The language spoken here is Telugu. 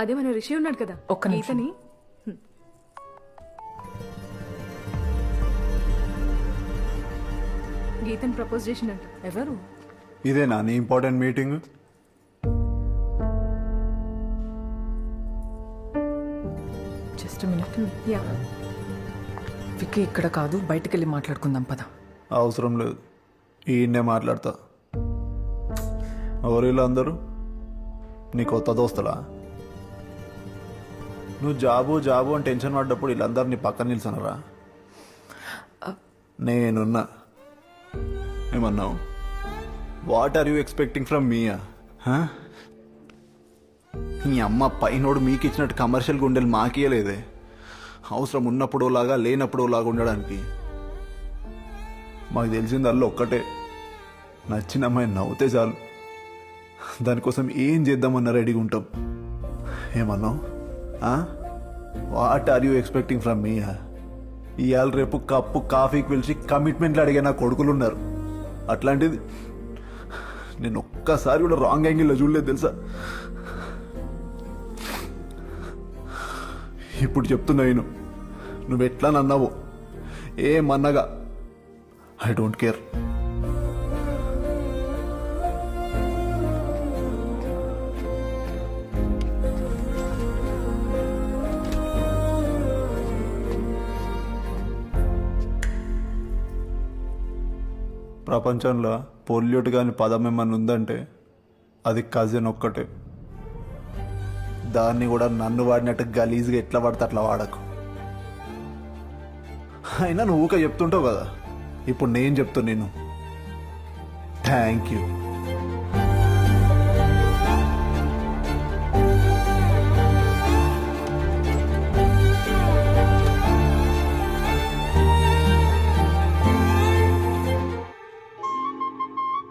అదే మన రిషి ఉన్నాడు కదా, ఒక్క నిమిషం. గీతని గీతని ప్రపోజ్ చేసిందంట. ఎవరు? ఇదేనా నీ important meeting? Just minute. Yeah, Vicky ఇక్కడ కాదు, బయటికి వెళ్ళి మాట్లాడుకుందాం పద. అవసరం లేదు, ఈయన్నే మాట్లాడతా. ఎవరు వీళ్ళందరూ? నీ కొత్త దోస్తులా? నువ్వు జాబు అని టెన్షన్ పడ్డప్పుడు వీళ్ళందరూ నీ పక్కన నిల్చున్నారా? నేనున్నా. ఏమన్నావు? What are you expecting from మీయా? నీ అమ్మ పైనోడు మీకు ఇచ్చినట్టు కమర్షియల్ గుండెలు మాకియలేదే, అవసరం ఉన్నప్పుడు లాగా లేనప్పుడు లాగా ఉండడానికి. మాకు తెలిసిందల్లా ఒక్కటే, నచ్చిన అమ్మాయి నవ్వుతే చాలు, దానికోసం ఏం చేద్దామన్నా రెడీగా ఉంటాం. ఏమన్నావు? What are you expecting from me? ఇవాళ రేపు కప్పు కాఫీకి పిలిచి కమిట్మెంట్లు అడిగే నా కొడుకులు ఉన్నారు. అట్లాంటిది నేను ఒక్కసారి కూడా రాంగ్ యాంగిల్లో చూడలేదు తెలుసా. ఇప్పుడు చెప్తున్నా, నువ్వు ఎట్లా నన్నావు ఏమన్నగా ఐ డోంట్ కేర్. ప్రపంచంలో పొల్యూట్ కాని పదం ఏమన్నా ఉందంటే అది కజిన్ ఒక్కటే. దాన్ని కూడా నన్ను వాడినట్టు గలీజ్గా ఎట్లా పడితే అట్లా వాడకు. అయినా నువ్వు ఊక చెప్తుంటావు కదా, ఇప్పుడు నేను చెప్తున్నా. నేను థ్యాంక్ యూ.